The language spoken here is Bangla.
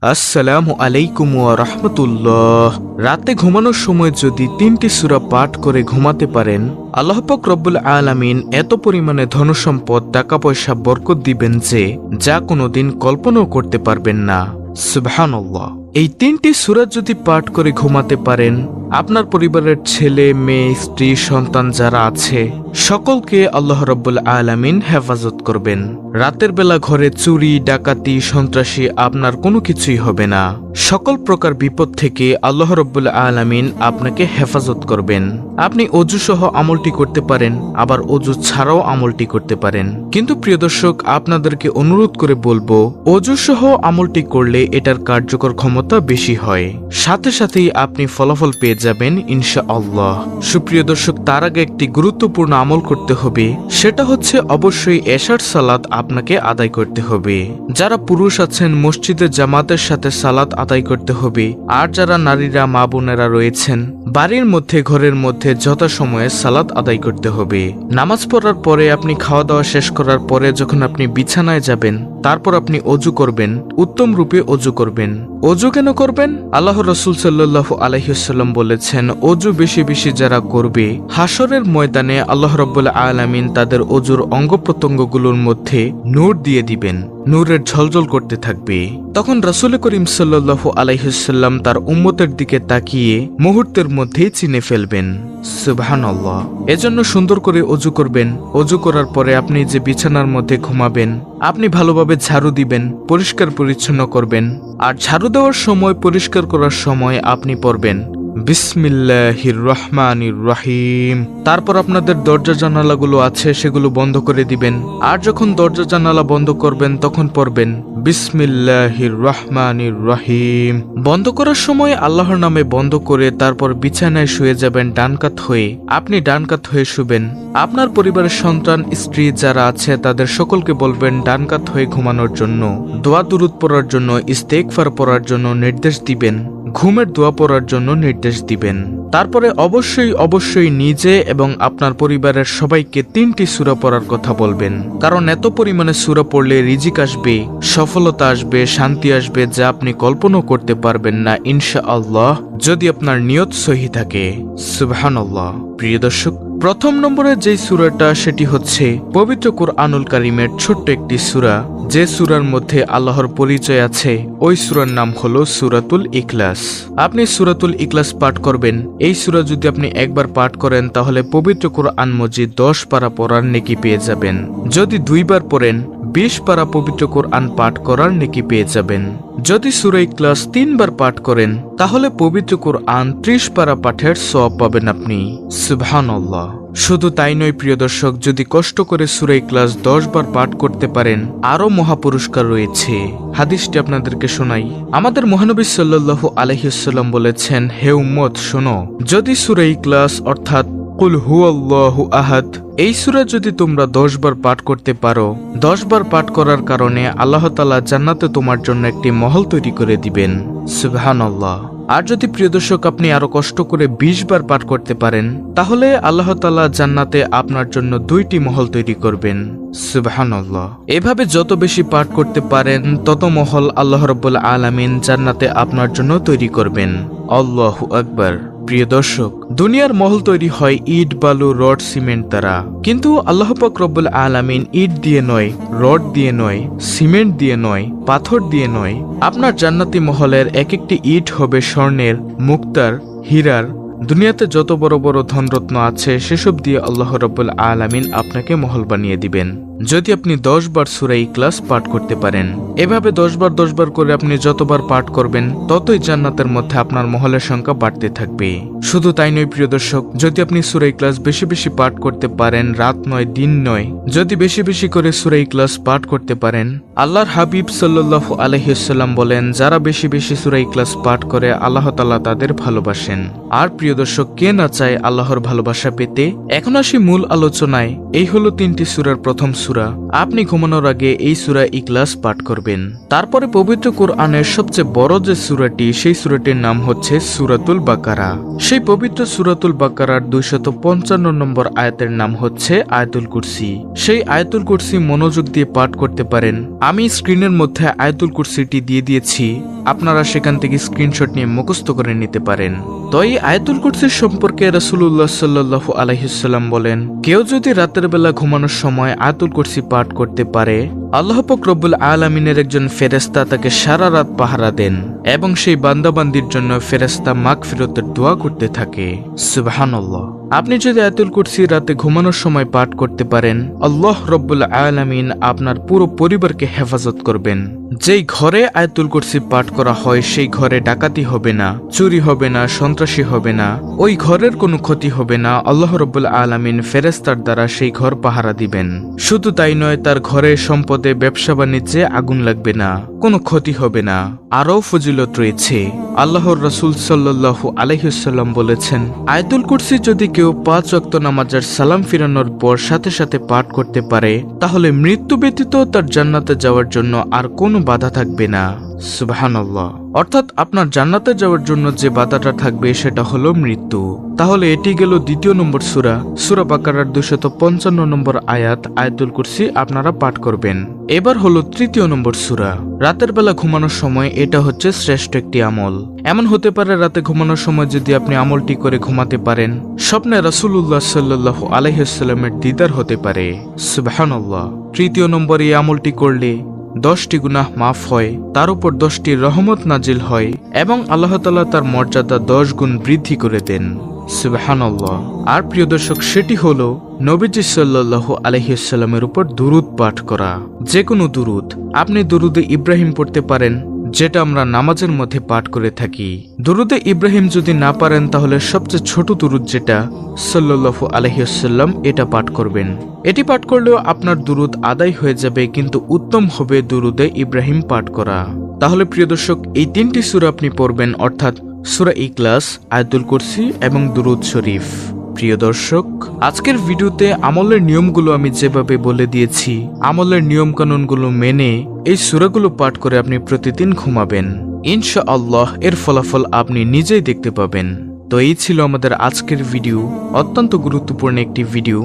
আসসালামু আলাইকুম ওয়া রাহমাতুল্লাহ। রাতে ঘুমানোর সময় যদি 3টি সূরা পাঠ করে ঘুমাতে পারেন, আল্লাহ পাক রব্বুল আলামিন এত পরিমাণে ধনসম্পদ, টাকা পয়সা বরকত দিবেন যে যা কোনোদিন কল্পনাও করতে পারবেন না। সুবহানাল্লাহ। এই 3টি সূরা যদি পাঠ করে ঘুমাতে পারেন, আপনার পরিবারের ছেলে, মেয়ে, স্ত্রী, সন্তান যারা আছে সকলকে আল্লাহ রাব্বুল আলামিন হেফাজত করবেন। রাতের বেলা ঘরে চুরি, ডাকাতি, সন্ত্রাসী আপনার কোনো কিছুই হবে না। সকল প্রকার বিপদ থেকে আল্লাহ রাব্বুল আলামিন আপনাকে হেফাজত করবেন। আপনি অজু সহ আমলটি করতে পারেন, আবার অজু ছাড়াও আমলটি করতে পারেন। কিন্তু প্রিয় দর্শক, আপনাদেরকে অনুরোধ করে বলবো, অজু সহ আমলটি করলে এটার কার্যকর ক্ষমতা বেশি হয়, সাথে সাথেই আপনি ফলাফল পেয়ে যাবেন ইনশাআল্লাহ। সুপ্রিয় দর্শক, তার আগে একটি গুরুত্বপূর্ণ আমল করতে হবে, সেটা হচ্ছে অবশ্যই এশার সালাত আপনাকে আদায় করতে হবে। যারা পুরুষ আছেন মসজিদে জামাতের সাথে সালাত আদায় করতে হবে, আর যারা নারীরা, মা বোনেরা রয়েছেন বাড়ির মধ্যে, ঘরের মধ্যে যথাসময়ে সালাত আদায় করতে হবে। নামাজ পড়ার পরে, আপনি খাওয়া দাওয়া শেষ করার পরে যখন আপনি বিছানায় যাবেন, তারপর আপনি অজু করবেন, উত্তম রূপে অজু করবেন। অজু কেন করবেন? আল্লাহ রাসূল সাল্লাল্লাহু আলাইহি ওয়াসাল্লাম বলেছেন, অজু বেশি বেশি যারা করবে, হাসরের ময়দানে আল্লাহ রাব্বুল আলামিন তাদের অজুর অঙ্গ প্রত্যঙ্গগুলোর মধ্যে নূর দিয়ে দিবেন, নূরের ঝলঝল করতে থাকবে। তখন রাসূল করিম সাল্লাল্লাহু আলাইহি ওয়াসাল্লাম তার উম্মতের দিকে তাকিয়ে মুহূর্তের মধ্যেই চিনে ফেলবেন। সুবহানাল্লাহ। এজন্য সুন্দর করে অজু করবেন। অজু করার পরে আপনি যে বিছানার মধ্যে ঘুমাবেন, আপনি ভালোভাবে ঝাড়ু দিবেন, পরিষ্কার পরিচ্ছন্ন করবেন। আর ঝাড়ু দেওয়ার সময়, পরিষ্কার করার সময় আপনি পড়বেন বিসমিল্লাহির রহমানির রহিম। তারপর আপনাদের দরজা জানালাগুলো আছে সেগুলো বন্ধ করে দিবেন। আর যখন দরজা জানালা বন্ধ করবেন তখন পড়বেন বিসমিল্লাহির রহমানির রহিম। বন্ধ করার সময় আল্লাহর নামে বন্ধ করে তারপর বিছানায় শুয়ে যাবেন ডান কাত হয়ে। আপনি ডান কাত হয়ে শুবেন। আপনার পরিবারের সন্তান, স্ত্রী যারা আছে তাদের সকলকে বলবেন ডান কাত হয়ে ঘুমানোর জন্য, দোয়া দুরূদ পড়ার জন্য, ইস্তেগফার পড়ার জন্য নির্দেশ দিবেন, ঘুমের দোয়া পড়ার জন্য নির্দেশ দিবেন। তারপরে অবশ্যই নিজে এবং আপনার পরিবারের সবাইকে 3টি সূরা পড়ার কথা বলবেন। কারণ এত পরিমাণে সূরা পড়লে রিজিক আসবে, সফলতা আসবে, শান্তি আসবে, যা আপনি কল্পনাও করতে পারবেন না ইনশাআল্লাহ, যদি আপনার নিয়ত সহি থাকে। সুবহানাল্লাহ। প্রিয় দর্শক, প্রথম নম্বরে যেই সূরাটা সেটি হচ্ছে পবিত্র কুরআনুল কারীমের ছোট্ট একটি সূরা, যে সূরার মধ্যে আল্লাহর পরিচয় আছে। ওই সূরার নাম হলো সূরাতুল ইখলাস। আপনি সূরাতুল ইখলাস পাঠ করবেন। এই সূরা যদি আপনি একবার পাঠ করেন তাহলে পবিত্র কুরআন মজিদ 10 পারা পড়ার নেকি পেয়ে যাবেন। যদি 2 বার পড়েন 20 পারা পবিত্র কুরআন পাঠ করার নেকি পেয়ে যাবেন। যদি সূরা ইখলাস 3 বার পাঠ করেন তাহলে পবিত্র কুরআন 30 পারা পাঠের সওয়াব পাবেন আপনি। সুবহানাল্লাহ। শুধু তাই নয় প্রিয় দর্শক, যদি কষ্ট করে সূরা ইখলাস 10 বার পাঠ করতে পারেন আরো মহাপুরস্কার রয়েছে। হাদিসটি আপনাদেরকে শোনাই। আমাদের মহানবী সাল্লাল্লাহু আলাইহি ওয়াসাল্লাম বলেছেন, হে উম্মত শোনো, যদি সূরা ইখলাস অর্থাৎ কুল হুয়াল্লাহু আহাদ, এই সূরা যদি তোমরা 10 বার পাঠ করতে পারো, 10 বার পাঠ করার কারণে আল্লাহ তাআলা জান্নাতে তোমার জন্য একটি মহল তৈরি করে দিবেন। সুবহানাল্লাহ। আর যদি প্রিয় দর্শক আপনি আরো কষ্ট করে 20 বার পাঠ করতে পারেন তাহলে আল্লাহ তাআলা জান্নাতে আপনার জন্য 2টি মহল তৈরি করবেন। সুবহানাল্লাহ। এভাবে যত বেশি পাঠ করতে পারেন তত মহল আল্লাহ রাব্বুল আলামিন জান্নাতে আপনার জন্য তৈরি করবেন। আল্লাহু আকবার। প্রিয় দর্শক, দুনিয়ার মহল তৈরি হয় ইট, বালু, রড, সিমেন্ট দ্বারা, কিন্তু আল্লাহ পাক রব্বুল আলামিন ইট দিয়ে নয়, রড দিয়ে নয়, সিমেন্ট দিয়ে নয়, পাথর দিয়ে নয়, আপনার জান্নাতি মহলের এক একটি ইট হবে স্বর্ণের, মুক্তার, হীরার। দুনিয়াতে যত বড় বড় ধনরত্ন আছে সেসব দিয়ে আল্লাহ রাব্বুল আলামিন আপনাকে মহল বানিয়ে দিবেন, যদি আপনি 10 বার সূরা ইখলাস পাঠ করতে পারেন। এভাবে 10 বার করে আপনি যতবার পাঠ করবেন ততই জান্নাতের মধ্যে আপনার মহলের সংখ্যা বাড়তে থাকবে। শুধু তাই নয় প্রিয় দর্শক, যদি আপনি সূরা ইখলাস বেশি বেশি পাঠ করতে পারেন, রাত নয়, দিন নয়, যদি বেশি বেশি করে সূরা ইখলাস পাঠ করতে পারেন, আল্লাহর হাবিব সাল্লাল্লাহু আলাইহি ওয়াসাল্লাম বলেন, যারা বেশি বেশি সূরা ইখলাস পাঠ করে আল্লাহ তাআলা তাদের ভালোবাসেন। আর প্রিয় দর্শক, কে না চায় আল্লাহর ভালোবাসা পেতে? এখন আসি মূল আলোচনায়। এই হলো 3টি সূরার প্রথম সূরা। সূরা, আপনি ঘুমানোর আগে এই সূরা ইখলাস পাঠ করবেন। তারপরে পবিত্র কোরআনের সবচেয়ে বড় যে সূরাটি, সেই সূরাটির নাম হচ্ছে সূরাতুল বাকারা। সেই পবিত্র সূরাতুল বাকারার 255 নম্বর আয়াতের নাম হচ্ছে আয়াতুল কুরসি। সেই আয়াতুল কুরসি মনোযোগ দিয়ে পাঠ করতে পারেন। আমি স্ক্রিনের মধ্যে আয়াতুল কুরসিটি দিয়ে দিয়েছি, আপনারা সেখান থেকে স্ক্রিনশট নিয়ে মুখস্থ করে নিতে পারেন। তো এই আয়াতুল কুরসির সম্পর্কে রাসূলুল্লাহ সাল্লাল্লাহু আলাইহি ওয়াসাল্লাম বলেন, কেউ যদি রাতের বেলা ঘুমানোর সময় আয়াতুল কুরসি পাঠ করতে পারে, আল্লাহ পাক রব্বুল আলামিনের একজন ফেরেশতা তাকে সারা রাত পাহারা দেন এবং সেই বান্দাবান্দির জন্য ফেরেশতা মাগফিরাতের দোয়া করতে থাকে। সুবহানাল্লাহ। আপনি যদি আয়াতুল কুরসি রাতে ঘুমানোর সময় পাঠ করতে পারেন, আল্লাহ রব্বুল আলামিন আপনার পুরো পরিবারকে হেফাজত করবেন। যেই ঘরে আয়াতুল কুরসি পাঠ করা হয় সেই ঘরে ডাকাতি হবে না, চুরি হবে না, সন্ত্রাসী হবে না, ওই ঘরের কোনো ক্ষতি হবে না। আল্লাহ রব্বুল আলামিন ফেরেশতার দ্বারা সেই ঘর পাহারা দিবেন। শুধু তাই নয়, তার ঘরে সম্পদে, ব্যবসা বাণিজ্যে আগুন লাগবে না, কোনো ক্ষতি হবে না। আরও ফজিলত রয়েছে। আল্লাহর রাসূল সাল্লাল্লাহু আলাইহি ওয়াসাল্লাম বলেছেন, আয়াতুল কুরসি যদি কেউ 5 ওয়াক্ত নামাজের সালাম ফিরানোর পর সাথে সাথে পাঠ করতে পারে, তাহলে মৃত্যু ব্যতীত তার জান্নাতে যাওয়ার জন্য আর কোনো বাধা থাকবে না। সুবহানাল্লাহ। অর্থাৎ আপনার জান্নাতে যাওয়ার জন্য যে বাধাটা থাকবে সেটা হলো মৃত্যু। তাহলে এটি গেল দ্বিতীয় নম্বর সূরা, সূরা বাকারার 255 নম্বর আয়াত, আয়াতুল কুরসি আপনারা পাঠ করবেন। এবার হলো তৃতীয় নম্বর সূরা। রাতের বেলা ঘুমানোর সময় এটা হচ্ছে শ্রেষ্ঠ একটি আমল। এমন হতে পারে রাতে ঘুমানোর সময় যদি আপনি আমলটি করে ঘুমাতে পারেন, স্বপ্নে রাসূলুল্লাহ সাল্লাল্লাহু আলাইহি ওয়াসাল্লামের দিদার হতে পারে। সুবহানাল্লাহ। তৃতীয় নম্বর এই আমলটি করলে 10টি গুনাহ মাফ হয়, তার উপর 10টি রহমত নাজিল হয় এবং আল্লাহ তাআলা তার মর্যাদা 10 গুণ বৃদ্ধি করে দেন। সুবহানাল্লাহ। আর প্রিয় দর্শক, সেটি হলো নবীজি সাল্লাল্লাহু আলাইহি ওয়াসাল্লামের উপর দুরূদ পাঠ করা। যে কোনো দুরূদ, আপনি দুরূদে ইব্রাহিম পড়তে পারেন, যেটা আমরা নামাজের মধ্যে পাঠ করে থাকি। দুরূদে ইব্রাহিম যদি না পারেন, তাহলে সবচেয়ে ছোট দুরূদ যেটা সাল্লাল্লাহু আলাইহি ওয়াসাল্লাম, এটা পাঠ করবেন। এটি পাঠ করলেও আপনার দুরূদ আদায় হয়ে যাবে, কিন্তু উত্তম হবে দুরূদে ইব্রাহিম পাঠ করা। তাহলে প্রিয় দর্শক, এই 3টি সূরা আপনি পড়বেন, অর্থাৎ সূরা ইখলাস, আয়াতুল কুরসি এবং দুরূদ শরীফ। প্রিয় দর্শক, আজকের ভিডিওতে আমলের নিয়মগুলো আমি যেভাবে বলে দিয়েছি, আমলের নিয়ম কানুনগুলো মেনে এই সূরাগুলো পাঠ করে আপনি প্রতিদিন ঘুমাবেন, ইনশাআল্লাহ এর ফলাফল আপনি নিজেই দেখতে পাবেন। তো এই ছিল আমাদের আজকের ভিডিও, অত্যন্ত গুরুত্বপূর্ণ একটি ভিডিও।